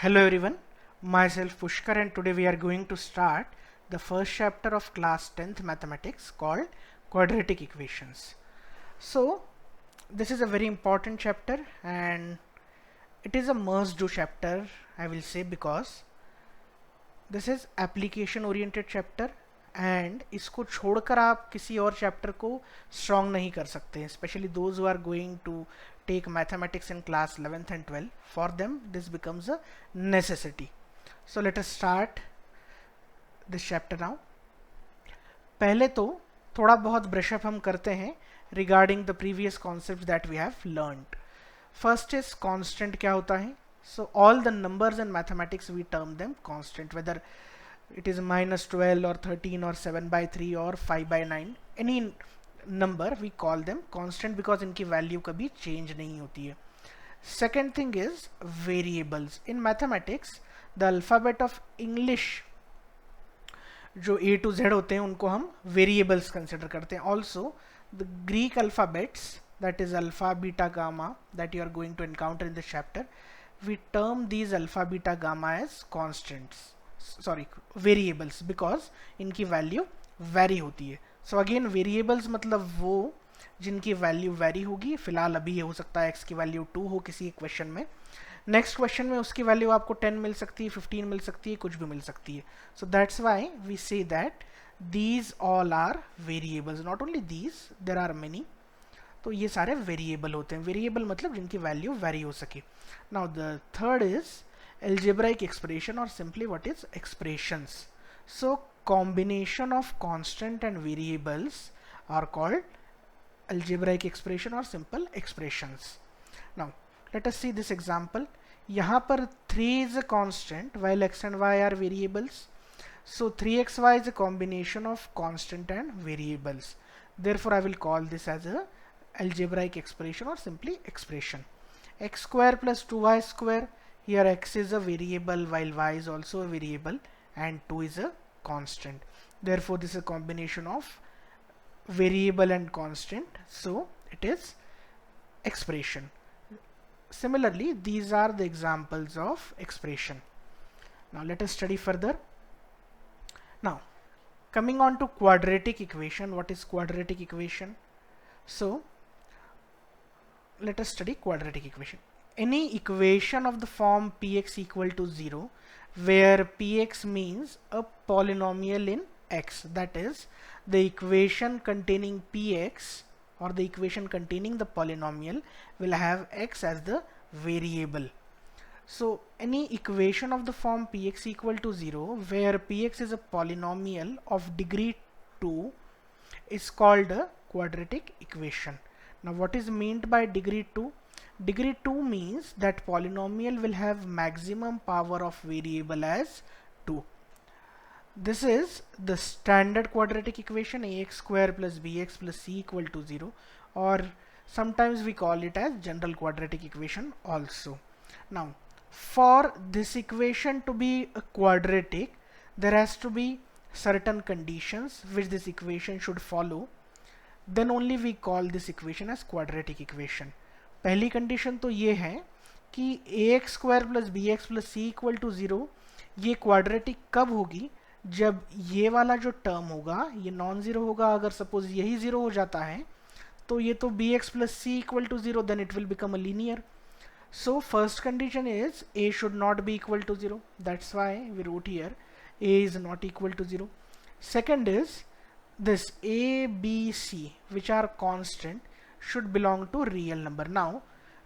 Hello everyone, myself Pushkar and today we are going to start the first chapter of class 10th mathematics called quadratic equations. So this is a very important chapter and it is a must do chapter, I will say, because this is application oriented chapter and इसको छोड़कर आप किसी और chapter को strong नहीं कर सकते हैं, specially those who are going to take mathematics in class 11th and 12th. For them this becomes a necessity. So let us start this chapter now. पहले तो थोड़ा बहुत ब्रशअप हम करते हैं regarding the previous concepts that we have learned. First is constant. क्या होता है? So all the numbers in mathematics we term them constant, whether it is -12 or 13 or 7/3 or 5/9, any number we call them constant because इनकी value कभी change नहीं होती है. Second thing is variables. In mathematics the alphabet of English जो A to Z होते हैं उनको हम variables consider करते हैं. Also the Greek alphabets, that is alpha, beta, gamma, that you are going to encounter in this chapter, we term these alpha, beta, gamma as constants, sorry, variables, because इनकी value vary होती है. So again variables मतलब वो जिनकी value very होगी. फिलहाल अभी ये हो सकता है x की वैल्यू 2 हो किसी इक्वेशन में, नेक्स्ट क्वेश्चन में उसकी वैल्यू आपको 10 मिल सकती है, 15 मिल सकती है, कुछ भी मिल सकती है. So that's why we say that these all are variables. Not only these, there are many. तो ये सारे वेरिएबल होते हैं. वेरिएबल मतलब जिनकी वैल्यू वेरी हो सके. Now the third is algebraic expression, or simply what is expressions. So combination of constant and variables are called algebraic expression or simple expressions. Now let us see this example. यहाँ पर 3 is a constant while x and y are variables. So 3xy is a combination of constant and variables. Therefore I will call this as a algebraic expression or simply expression. X square plus 2y square. Here x is a variable while y is also a variable and 2 is a constant. Therefore this is a combination of variable and constant, so it is expression. Similarly these are the examples of expression. Now let us study further. Now coming on to quadratic equation. What is quadratic equation? So let us study quadratic equation. Any equation of the form px equal to 0 where px means a polynomial in x, that is the equation containing px or the equation containing the polynomial will have x as the variable. So any equation of the form px equal to 0 where px is a polynomial of degree 2 is called a quadratic equation. Now what is meant by degree 2? Degree 2 means that polynomial will have maximum power of variable as 2. This is the standard quadratic equation, ax square plus bx plus c equal to 0, or sometimes we call it as general quadratic equation also. Now for this equation to be a quadratic, there has to be certain conditions which this equation should follow. Then only we call this equation as quadratic equation. पहली condition तो ये है कि ax square plus b x plus c equal to 0 ये quadratic कब होगी? जब ये वाला जो टर्म होगा ये नॉन ज़ीरो होगा. अगर सपोज यही ज़ीरो हो जाता है तो ये तो b x plus c equal to 0, then it will become a linear. So first condition is a should not be equal to 0. That's why we wrote here a is not equal to 0. Second is this a, b, c, which are constant, should belong to real number. Now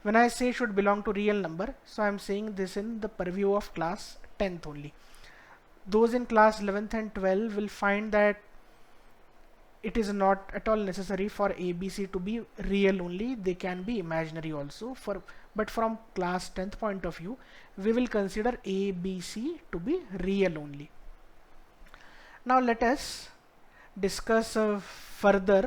when I say should belong to real number, so I am saying this in the purview of class 10th only. Those in class 11th and 12th will find that it is not at all necessary for ABC to be real only, they can be imaginary also. But from class 10th point of view, we will consider ABC to be real only. Now let us discuss further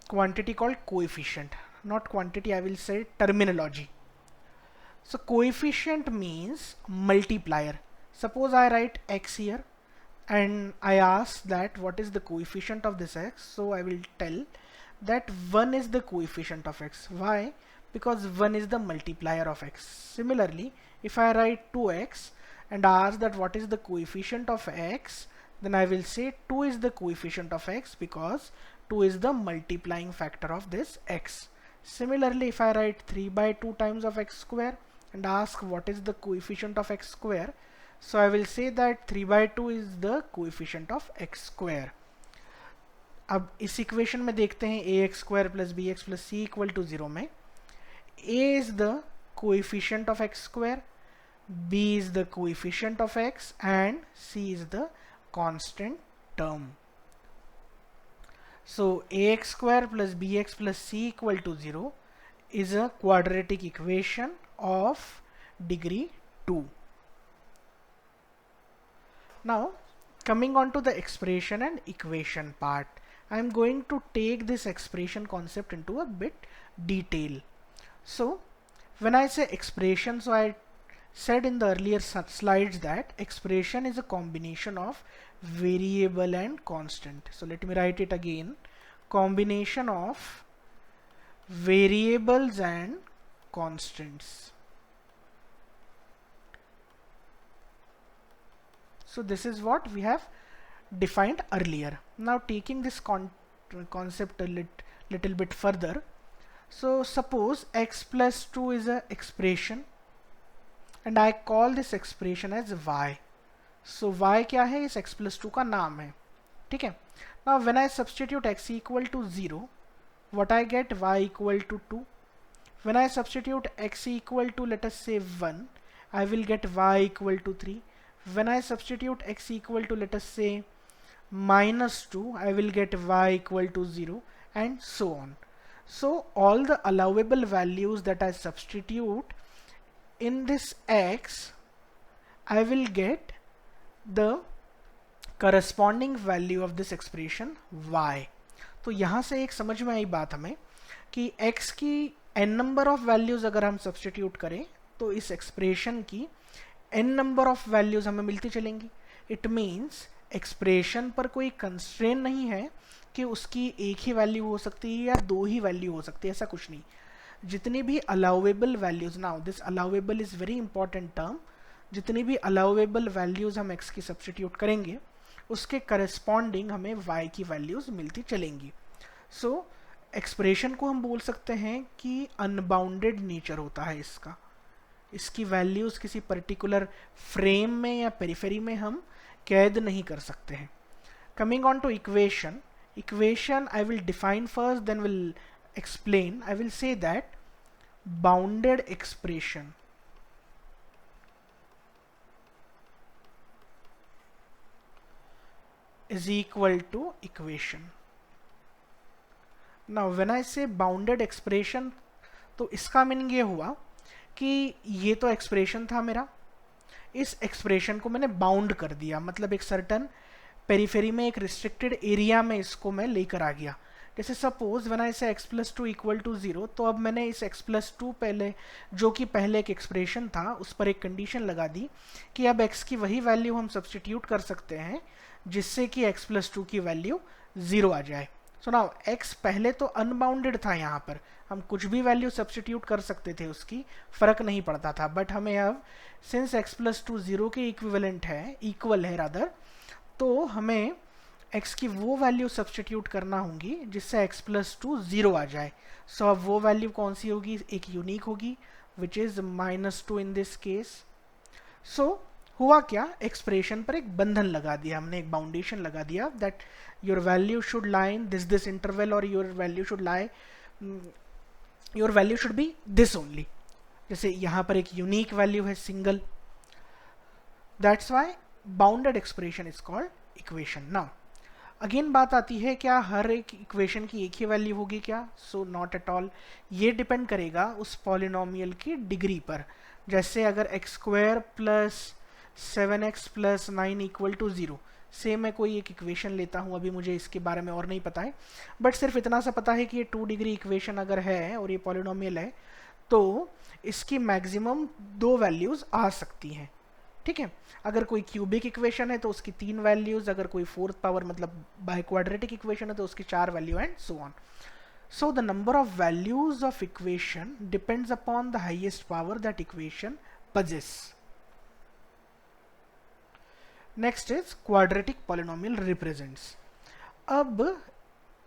quantity called coefficient. Not quantity, I will say terminology. So coefficient means multiplier. Suppose I write x here and I ask that what is the coefficient of this x. So I will tell that 1 is the coefficient of x. Why? because 1 is the multiplier of x. Similarly, if I write 2x and ask that what is the coefficient of x, then I will say 2 is the coefficient of x because 2 is the multiplying factor of this x. Similarly, if I write 3 by 2 times of x square and ask what is the coefficient of x square, so I will say that 3 by 2 is the coefficient of x square. अब इस equation में देखते हैं ax square plus bx plus c equal to 0 में a is the coefficient of x square, b is the coefficient of x and c is the constant term. So ax square plus bx plus c equal to 0 is a quadratic equation of degree 2. Now coming on to the expression and equation part, I am going to take this expression concept into a bit detail. So when I say expression, so I said in the earlier slides that expression is a combination of variable and constant. So let me write it again, combination of variables and constants. So this is what we have defined earlier. Now taking this concept a little bit further, so suppose x plus 2 is a expression and I call this expression as y. So y क्या है, इस x plus 2 का नाम है, ठीक है. Now when I substitute x equal to 0, what I get, y equal to 2. When I substitute x equal to let us say 1, I will get y equal to 3. When I substitute x equal to let us say minus 2, I will get y equal to 0 and so on. So all the allowable values that I substitute in this x, I will get the corresponding value of this expression y. तो यहाँ से एक समझ में आई बात हमें कि x की n नंबर ऑफ वैल्यूज अगर हम सब्स्टिट्यूट करें तो इस एक्सप्रेशन की n नंबर ऑफ वैल्यूज हमें मिलती चलेंगी. इट मीन्स एक्सप्रेशन पर कोई कंस्ट्रेन नहीं है कि उसकी एक ही वैल्यू हो सकती है या दो ही वैल्यू हो सकती है, ऐसा कुछ नहीं. जितनी भी allowable values, now this allowable is very important term, जितनी भी अलाउेबल वैल्यूज हम x की सब्स्टिट्यूट करेंगे उसके करस्पॉन्डिंग हमें y की वैल्यूज मिलती चलेंगी. सो एक्सप्रेशन को हम बोल सकते हैं कि अनबाउंडेड नेचर होता है इसका, इसकी वैल्यूज किसी पर्टिकुलर फ्रेम में या पेरिफेरी में हम कैद नहीं कर सकते हैं. Coming on to equation, equation I will define first, then will explain. I will say that bounded expression is equal to equation. Now when I say bounded expression, तो इसका मीनिंग ये हुआ कि ये तो एक्सप्रेशन था मेरा, इस एक्सप्रेशन को मैंने बाउंड कर दिया, मतलब एक सर्टन पेरिफेरी में एक रिस्ट्रिक्टेड एरिया में इसको मैं लेकर आ गया. जैसे सपोज व्हेन आई से x प्लस 2 इक्वल टू 0, तो अब मैंने इस x प्लस 2 पहले जो कि पहले एक एक्सप्रेशन था उस पर एक कंडीशन लगा दी कि अब x की वही वैल्यू हम सब्स्टिट्यूट कर सकते हैं जिससे कि x प्लस 2 की वैल्यू 0 आ जाए. सो नाउ x पहले तो अनबाउंडेड था, यहाँ पर हम कुछ भी वैल्यू सब्स्टिट्यूट कर सकते थे, उसकी फर्क नहीं पड़ता था. बट हमें अब सिंस x प्लस 2 0 के इक्विवेलेंट है, इक्वल है रादर, तो हमें x की वो वैल्यू सब्स्टिट्यूट करना होगी जिससे x प्लस 2 0 आ जाए. सो अब वो वैल्यू कौन सी होगी, एक यूनिक होगी which is -2 in this case. So हुआ क्या, एक्सप्रेशन पर एक बंधन लगा दिया हमने, एक बाउंडेशन लगा दिया that your value should lie in this interval और your value should be this only. जैसे यहाँ पर एक यूनिक वैल्यू है single, that's why bounded expression is called equation. Now again बात आती है क्या हर एक इक्वेशन की एक ही वैल्यू होगी क्या? So not at all. ये डिपेंड करेगा उस पॉलिनोमियल की डिग्री पर. जैसे अगर x square plus 7x plus 9 equal to 0, से मैं कोई एक इक्वेशन लेता हूँ, अभी मुझे इसके बारे में और नहीं पता है, बट सिर्फ इतना सा पता है कि ये 2 डिग्री इक्वेशन अगर है और ये पॉलिनोमियल है तो इसकी मैक्सिमम 2 वैल्यूज आ सकती हैं. ठीक है, अगर कोई क्यूबिक इक्वेशन है तो उसकी 3 वैल्यूज, अगर कोई 4th पावर मतलब बाय क्वाड्रेटिक इक्वेशन है तो उसकी 4 value and so on. So the number of values of equation depends upon the highest power that equation possess. Next is quadratic polynomial represents. अब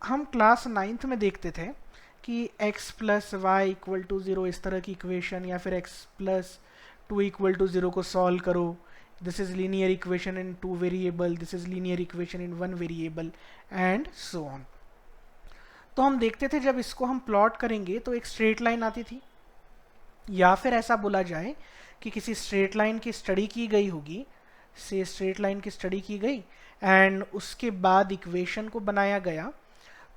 हम क्लास 9th में देखते थे कि x plus y equal to 0 इस तरह की equation, या फिर x प्लस 2 इक्वल टू 0 को सॉल्व करो. This is linear equation in 2 variable, this is linear equation in 1 variable and so on. तो हम देखते थे जब इसको हम प्लॉट करेंगे तो एक स्ट्रेट लाइन आती थी, या फिर ऐसा बोला जाए कि किसी स्ट्रेट लाइन की स्टडी की गई होगी, से स्ट्रेट लाइन की स्टडी की गई एंड उसके बाद इक्वेशन को बनाया गया,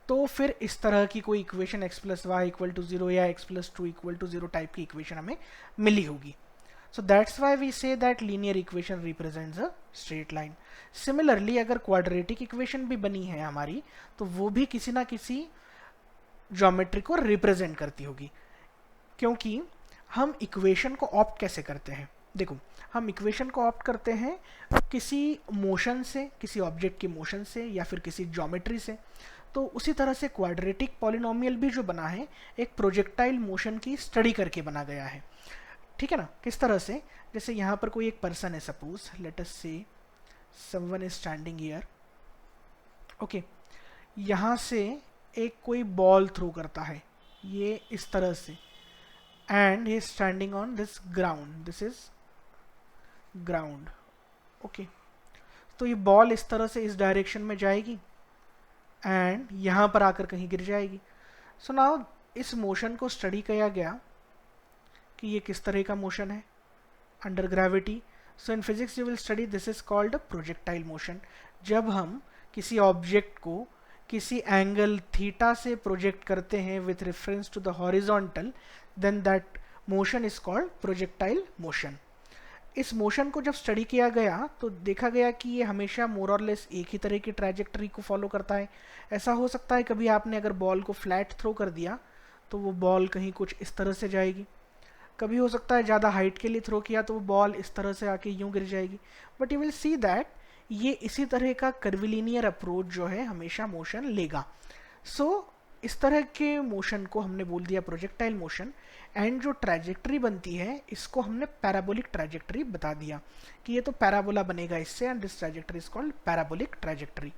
तो फिर इस तरह की कोई equation x plus y equal to 0 या x plus 2 equal to 0 type की इक्वेशन हमें मिली होगी. So that's why we say that linear equation represents a straight line. Similarly अगर क्वाड्रेटिक इक्वेशन भी बनी है हमारी, तो वो भी किसी ना किसी ज्योमेट्री को रिप्रेजेंट करती होगी. क्योंकि हम इक्वेशन को ऑप्ट कैसे करते हैं, देखो हम इक्वेशन को ऑप्ट करते हैं किसी मोशन से, किसी ऑब्जेक्ट की मोशन से या फिर किसी ज्योमेट्री से. तो उसी तरह से क्वाड्रेटिक पॉलिनोमियल भी जो बना है एक प्रोजेक्टाइल मोशन की स्टडी करके बना गया है. ठीक है ना. किस तरह से, जैसे यहाँ पर कोई एक पर्सन है, सपोज लेट अस से someone is standing here. Okay, यहाँ से एक कोई बॉल थ्रो करता है, ये इस तरह से, and he is standing on this ground, this is ground. Okay, तो ये बॉल इस तरह से इस डायरेक्शन में जाएगी एंड यहाँ पर आकर कहीं गिर जाएगी. सो नाउ इस मोशन को स्टडी किया गया कि ये किस तरह का मोशन है under gravity. So in physics you will study this is called a projectile motion. जब हम किसी ऑब्जेक्ट को किसी एंगल थीटा से प्रोजेक्ट करते हैं with reference to the horizontal, then that motion is called projectile motion. इस मोशन को जब स्टडी किया गया तो देखा गया कि ये हमेशा मोर और लेस एक ही तरह की ट्रैजेक्टरी को फॉलो करता है. ऐसा हो सकता है कभी आपने अगर बॉल को फ्लैट थ्रो कर दिया तो वो बॉल कहीं कुछ इस तरह से जाएगी. कभी हो सकता है ज़्यादा हाइट के लिए थ्रो किया तो वो बॉल इस तरह से आके यूं गिर जाएगी. But you will see that ये इसी तरह का कर्विलिनियर अप्रोच जो है हमेशा मोशन लेगा. सो इस तरह के मोशन को हमने बोल दिया प्रोजेक्टाइल मोशन, एंड जो ट्रैजेक्टरी बनती है इसको हमने पैराबोलिक ट्रैजेक्टरी बता दिया कि ये तो पैराबोला बनेगा इससे, and this trajectory is called parabolic trajectory.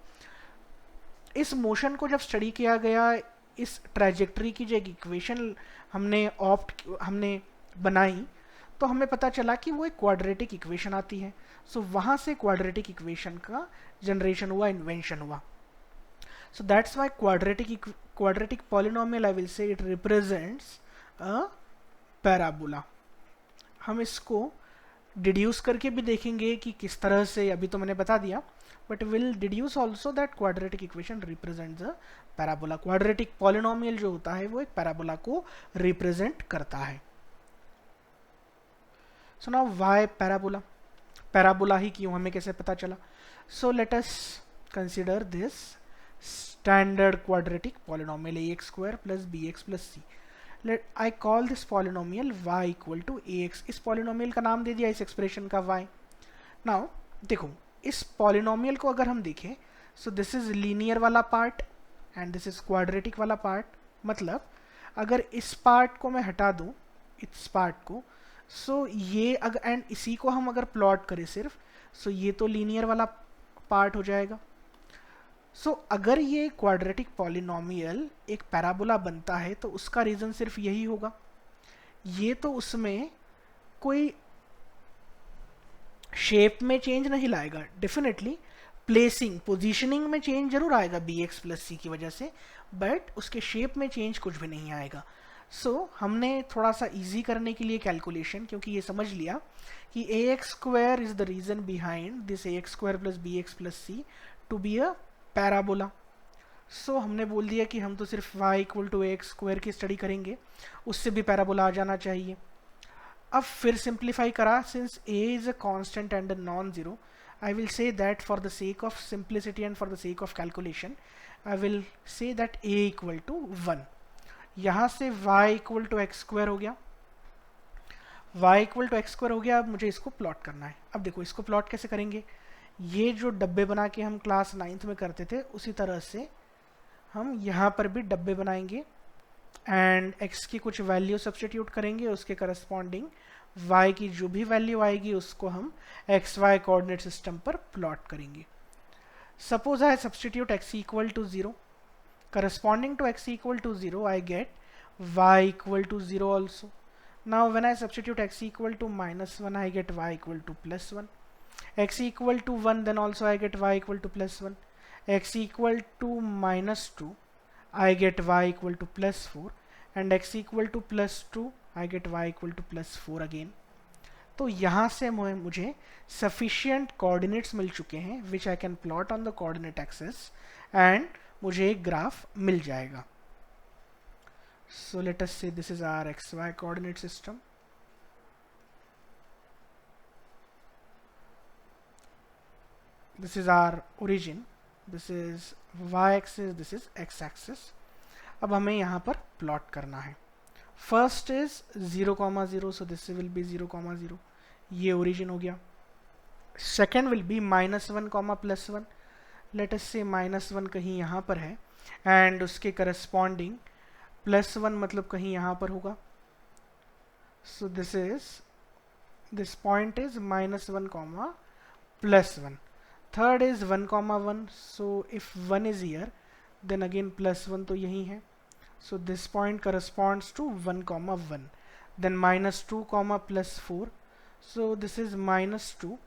इस मोशन को जब स्टडी किया गया, इस ट्रैजेक्टरी की जो एक इक्वेशन हमने बनाई, तो हमें पता चला कि वो एक क्वाड्रेटिक इक्वेशन आती है. सो वहाँ से क्वाड्रेटिक इक्वेशन का जनरेशन हुआ, इन्वेंशन हुआ. So that's why quadratic polynomial I will say it represents a parabola. हम इसको डिड्यूस करके भी देखेंगे कि किस तरह से, अभी तो मैंने बता दिया, but will deduce also that quadratic equation represents a parabola. Quadratic polynomial जो होता है वो एक पैराबोला को रिप्रेजेंट करता है. So now why parabola, parabola ही क्यों, हमें कैसे पता चला. So let us consider this standard quadratic polynomial ax square plus bx plus c. I call this polynomial y equal to ax. इस polynomial का नाम दे दिया इस expression का y. Now देखो इस polynomial को अगर हम देखें, so this is linear वाला part and this is quadratic वाला part. मतलब अगर इस part को मैं हटा दूं, इस part को, so ये अगर एंड इसी को हम अगर प्लॉट करें सिर्फ, so ये तो linear वाला part हो जाएगा. सो अगर ये क्वाड्रेटिक पॉलिनोमियल एक पैराबोला बनता है तो उसका रीज़न सिर्फ यही होगा, ये तो उसमें कोई शेप में चेंज नहीं लाएगा. डेफिनेटली प्लेसिंग, पोजीशनिंग में चेंज जरूर आएगा bx प्लस c की वजह से, बट उसके शेप में चेंज कुछ भी नहीं आएगा. सो हमने थोड़ा सा इजी करने के लिए कैलकुलेशन, क्योंकि ये समझ लिया कि ax square is the reason behind this ax square plus bx plus c to be a parabola. So हमने बोल दिया कि हम तो सिर्फ y equal to x square की स्टडी करेंगे, उससे भी पैराबोला आ जाना चाहिए. अब फिर सिंप्लीफाई करा, since a is a constant and a non zero, I will say that for the sake of simplicity and for the sake of calculation I will say that a equal to 1. यहाँ से y equal to x square हो गया, y equal to x square हो गया. अब मुझे इसको plot करना है. अब देखो इसको प्लॉट कैसे करेंगे, ये जो डब्बे बना के हम क्लास 9th में करते थे उसी तरह से हम यहाँ पर भी डब्बे बनाएंगे एंड x की कुछ वैल्यू सब्स्टिट्यूट करेंगे, उसके करस्पॉन्डिंग y की जो भी वैल्यू आएगी उसको हम एक्स वाई कोऑर्डिनेट सिस्टम पर प्लॉट करेंगे. Suppose I substitute x equal to 0, corresponding to x equal to 0 I get y equal to 0 also. Now when I substitute x equal to minus 1 I get y equal to plus 1, x equal to 1 then also I get y equal to plus 1, x equal to minus 2 I get y equal to plus 4, and x equal to plus 2 I get y equal to plus 4 again. तो यहाँ से मुझे sufficient coordinates मिल चुके हैं which I can plot on the coordinate axis and मुझे एक graph मिल जाएगा. So let us say this is our xy coordinate system. This is our origin. This is y axis, this is x axis. अब हमें यहाँ पर plot करना है. First is 0,0, so this will be 0,0. ये ओरिजिन हो गया. Second will be -1, +1. Let us से -1 कहीं यहाँ पर है एंड उसके करस्पॉन्डिंग +1 मतलब कहीं यहाँ पर होगा. So this point is -1, +1. Third is 1,1, so if 1 is here then again +1 तो यही है. So this point corresponds to 1,1. Then -2, +4. So this is -2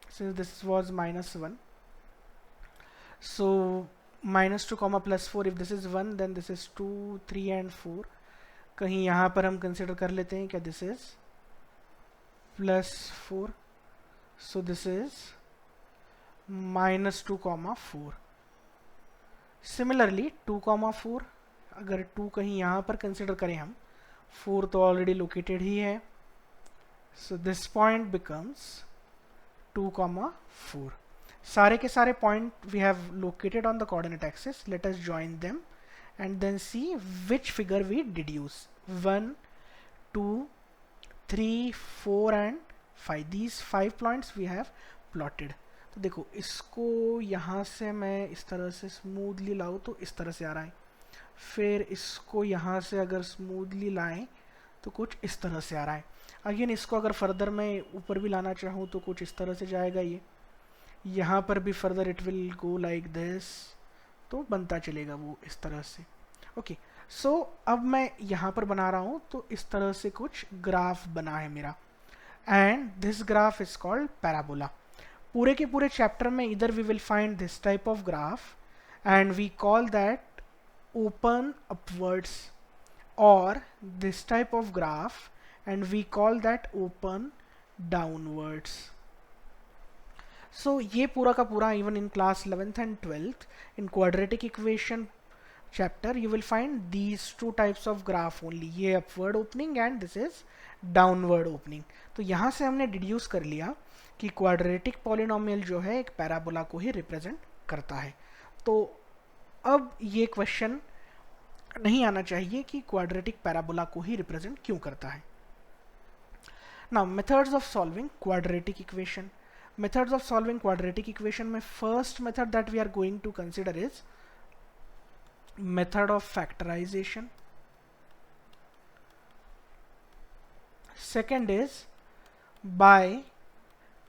since this was -1. So -2, +4, if this is 1 then this is 2, 3 and 4. कहीं यहाँ पर हम consider कर लेते हैं क्या this is +4. So this is -2, 4. Similarly 2, 4, अगर 2 कहीं यहाँ पर कंसिडर करें हम, 4 तो ऑलरेडी लोकेटेड ही है. So this point becomes 2, 4. सारे के सारे point we have located on the coordinate axis. Let us join them and then see which figure we deduce. 1, 2, 3, 4 and 5. These 5 points we have plotted. तो देखो इसको यहाँ से मैं इस तरह से स्मूथली लाऊँ तो इस तरह से आ रहा है. फिर इसको यहाँ से अगर स्मूथली लाएं तो कुछ इस तरह से आ रहा है. अगेन इसको अगर फर्दर मैं ऊपर भी लाना चाहूँ तो कुछ इस तरह से जाएगा. ये यहाँ पर भी further it will go like this, तो बनता चलेगा वो इस तरह से. ओके, सो अब मैं यहाँ पर बना रहा हूँ तो इस तरह से कुछ ग्राफ बना है मेरा and this graph is called parabola. पूरे के पूरे चैप्टर में इधर we will find this type of graph and we call that open upwards, or this type of graph and we call that open downwards. So ये पूरा का पूरा even in class 11th and 12th in quadratic equation chapter you will find these two types of graph only. ये upward opening and this is downward opening. तो यहाँ से हमने deduce कर लिया कि quadratic polynomial जो है एक पैराबोला को ही रिप्रेजेंट करता है. तो अब ये क्वेश्चन नहीं आना चाहिए कि क्वाड्रेटिक पैराबोला को ही रिप्रेजेंट क्यों करता है. Now methods of solving quadratic equation. Methods of solving quadratic equation में first method that we are going to consider is method of factorisation. Second is by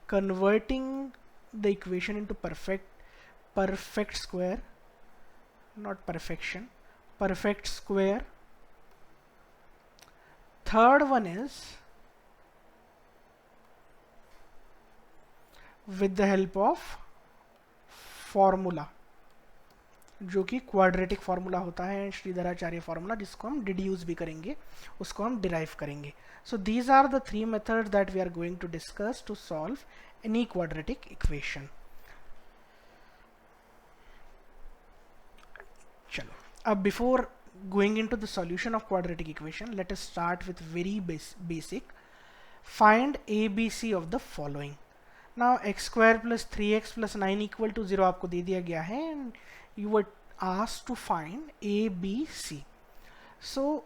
converting the equation into perfect square, not perfection, perfect square. Third one is with the help of formula, जो कि quadratic formula होता है, Shridharacharya formula, जिसको हम deduce भी करेंगे, उसको हम डिराइव करेंगे. So these are the 3 methods that we are going to discuss to solve any quadratic equation. चलो, अब before going into the solution of quadratic equation, let us start with very basic. Find ABC of the following. Now x square plus 3x plus 9 equal to 0 आपको दे दिया गया है and you were asked to find ABC. So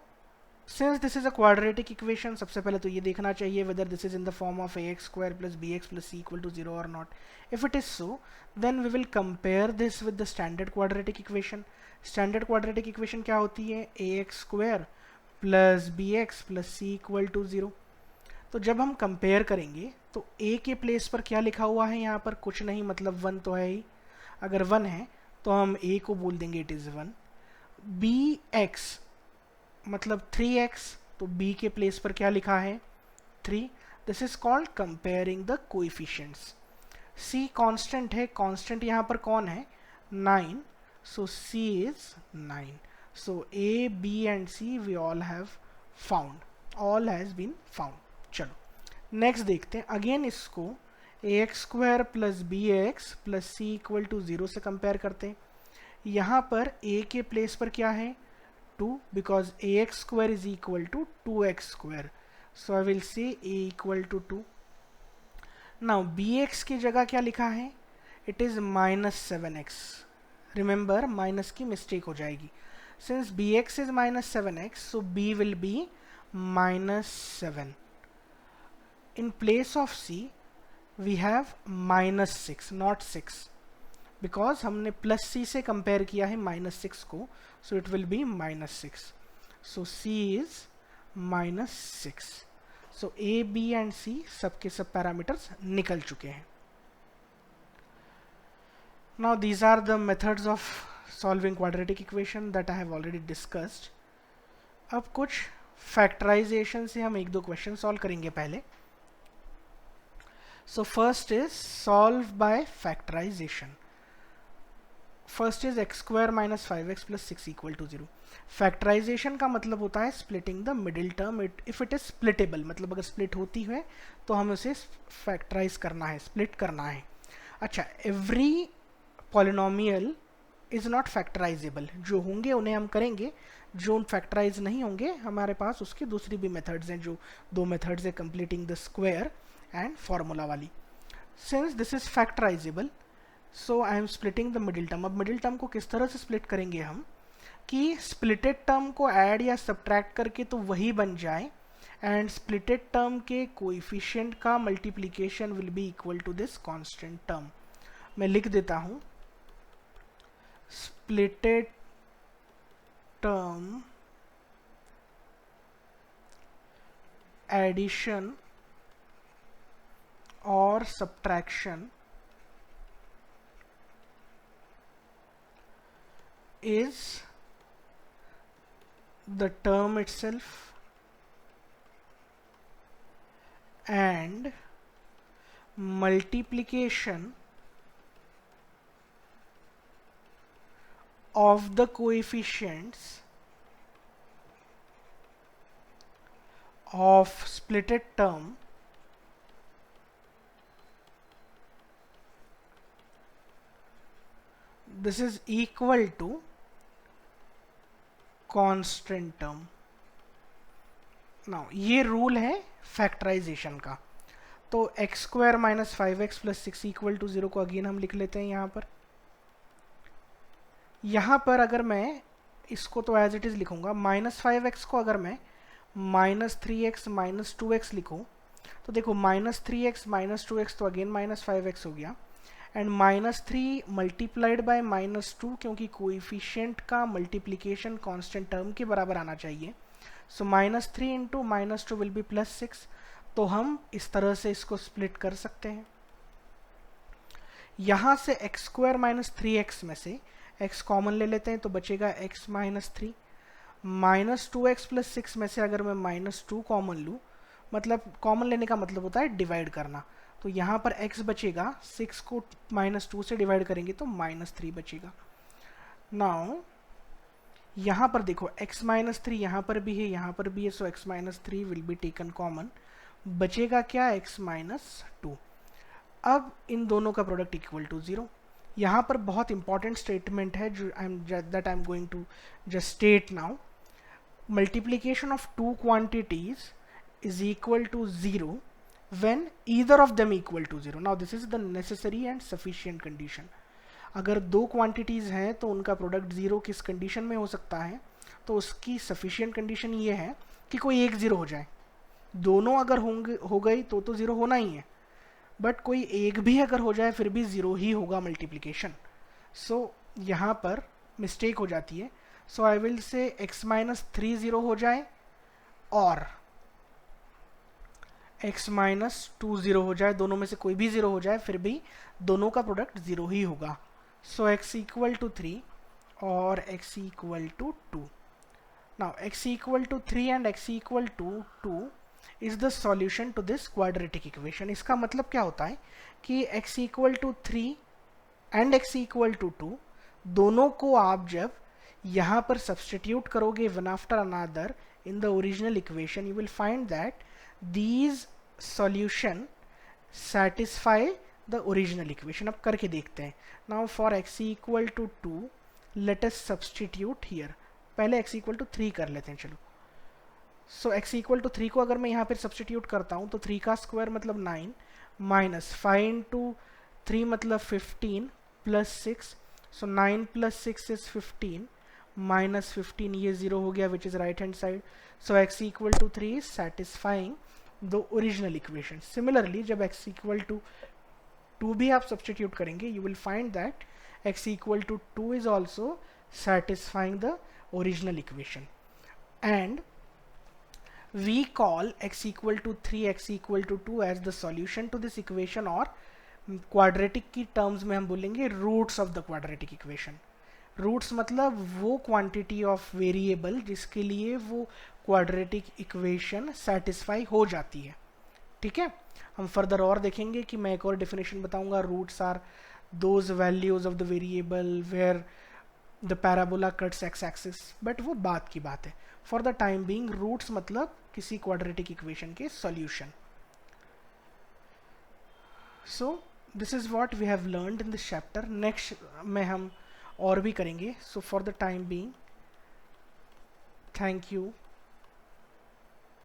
since this is a quadratic equation, सबसे पहले तो ये देखना चाहिए whether this is in the form of ax square plus bx plus c equal to 0 or not. If it is so, then we will compare this with the standard quadratic equation. Standard quadratic equation क्या होती है? A x square plus b x plus c equal to 0। तो जब हम compare करेंगे तो ए के place पर क्या लिखा हुआ है? यहाँ पर कुछ नहीं, मतलब 1 तो है ही। अगर 1 है तो हम ए को बोल देंगे इट इज़ 1। बी एक्स मतलब 3x, तो b के प्लेस पर क्या लिखा है? 3। This is called comparing the coefficients. c constant है, कांस्टेंट यहाँ पर कौन है? 9, सो c is 9। So a, b and c we all have found, all has been found। चलो नेक्स्ट देखते हैं। अगेन इसको ax square plus b x plus c equal to 0 से कंपेयर करते हैं। यहाँ पर a के प्लेस पर क्या है? 2, because ax square is equal to 2x square, so I will say a equal to 2। now bx की जगह क्या लिखा है? it is minus 7x। remember minus की मिस्टेक हो जाएगी। since bx is minus 7x, so b will be minus 7। in place of c we have minus 6 not 6, because हमने plus c से कंपेयर किया है -6 को, so it will be -6। So c is -6। So a, b and c सबके सब parameters निकल चुके हैं। Now these are the methods of solving quadratic equation that I have already discussed. अब कुछ फैक्टराइजेशन से हम 1-2 क्वेश्चन सॉल्व करेंगे पहले। So first is solve by factorisation. First is x square minus 5x plus 6 equal to 0। Factorisation का मतलब होता है splitting the middle term if it is splittable, मतलब अगर स्प्लिट होती है तो हमें उसे फैक्टराइज करना है, स्प्लिट करना है। अच्छा, every polynomial is not factorisable. जो होंगे उन्हें हम करेंगे, जो फैक्टराइज नहीं होंगे हमारे पास उसकी दूसरी भी मेथड्स हैं, जो 2 मेथड्स है, completing the square and formula वाली। Since this is factorisable, so I am splitting the middle term. अब मिडिल टर्म को किस तरह से स्प्लिट करेंगे हम कि स्प्लिटेड टर्म को ऐड या सब्ट्रैक्ट करके तो वही बन जाए, एंड स्प्लिटेड टर्म के कोएफिशिएंट का multiplication will be equal to this constant term. मैं लिख देता हूं, स्प्लिटेड टर्म एडिशन और subtraction is the term itself and multiplication of the coefficients of splitted term this is equal to constant term. Now ये rule है factorisation का। तो x square minus 5x plus 6 equal to 0 को again हम लिख लेते हैं यहाँ पर अगर मैं इसको तो एज इट इज लिखूंगा, -5x को अगर मैं -3x माइनस 2x लिखूं तो देखो -3x माइनस 2x तो अगेन -5x हो गया, एंड -3 मल्टीप्लाइड बाय -2, क्योंकि कोएफिशिएंट का मल्टीप्लिकेशन कांस्टेंट टर्म के बराबर आना चाहिए। सो -3 इंटू -2 विल बी +6। तो हम इस तरह से इसको स्प्लिट कर सकते हैं। यहाँ से एक्स स्क्वायर माइनस 3x में से x कॉमन ले लेते हैं तो बचेगा x माइनस 3। -2x प्लस 6 में से अगर मैं -2 कॉमन लूँ, मतलब कॉमन लेने का मतलब होता है डिवाइड करना, तो यहाँ पर x बचेगा, 6 को -2 से डिवाइड करेंगे तो -3 बचेगा। नाउ यहाँ पर देखो x -3 यहाँ पर भी है, यहाँ पर भी है, सो x -3 will be taken common. बचेगा क्या? x -2। अब इन दोनों का प्रोडक्ट इक्वल टू 0। यहाँ पर बहुत इंपॉर्टेंट स्टेटमेंट है जो that I am going to just state now. Multiplication of two quantities is equal to 0 when either of them equal to 0। now this is the necessary and sufficient condition। अगर दो quantities हैं तो उनका product 0 किस condition में हो सकता है? तो उसकी सफिशिएंट कंडीशन ये है कि कोई एक 0 हो जाए। दोनों अगर हो गई तो 0 होना ही है, बट कोई एक भी अगर हो जाए फिर भी 0 ही होगा मल्टीप्लिकेशन। सो यहाँ पर मिस्टेक हो जाती है. So I will say x minus 3 0 हो जाए और x माइनस 2 0 हो जाए, दोनों में से कोई भी 0 हो जाए, फिर भी दोनों का प्रोडक्ट 0 ही होगा. सो x इक्वल टू 3 और x equal to 2. Now x equal to 3 and x equal to 2 is the solution to this quadratic equation. इसका मतलब क्या होता है कि x equal to 3 and x equal to 2 दोनों को आप जब यहाँ पर substitute करोगे one after another in the original equation, you will find that these solution satisfy the original equation. अब करके देखते हैं. Now for x equal to 2 let us substitute here. पहले x इक्वल टू 3 कर लेते हैं. चलो, सो x इक्वल टू 3 को अगर मैं यहाँ पर सब्सटीट्यूट करता हूँ तो 3 का स्क्वायर मतलब 9 माइनस 5 इंटू 3 मतलब 15 plus 6. So 9 plus 6 is 15 minus 15, ये 0 हो गया which is right hand side. So x equal to 3 is satisfying the original equation. Similarly जब x इक्वल टू 2 भी आप सब्सटीट्यूट करेंगे, you will find that x equal to 2 is also satisfying the original equation, and we call x equal to 3, x equal to 2 as the solution to this equation, और quadratic की terms में हम बोलेंगे roots of the quadratic equation. Roots मतलब वो quantity of variable जिसके लिए वो क्वाड्रेटिक इक्वेशन सेटिस्फाई हो जाती है. ठीक है, हम फर्दर और देखेंगे कि मैं एक और डेफिनेशन बताऊंगा. Roots are those values of the variable where the parabola cuts x axis, but वो बात की बात है. For the time being roots मतलब किसी क्वाड्रेटिक इक्वेशन के solution. So this is what we have learned in this chapter. Next में हम और भी करेंगे. So for the time being, thank you.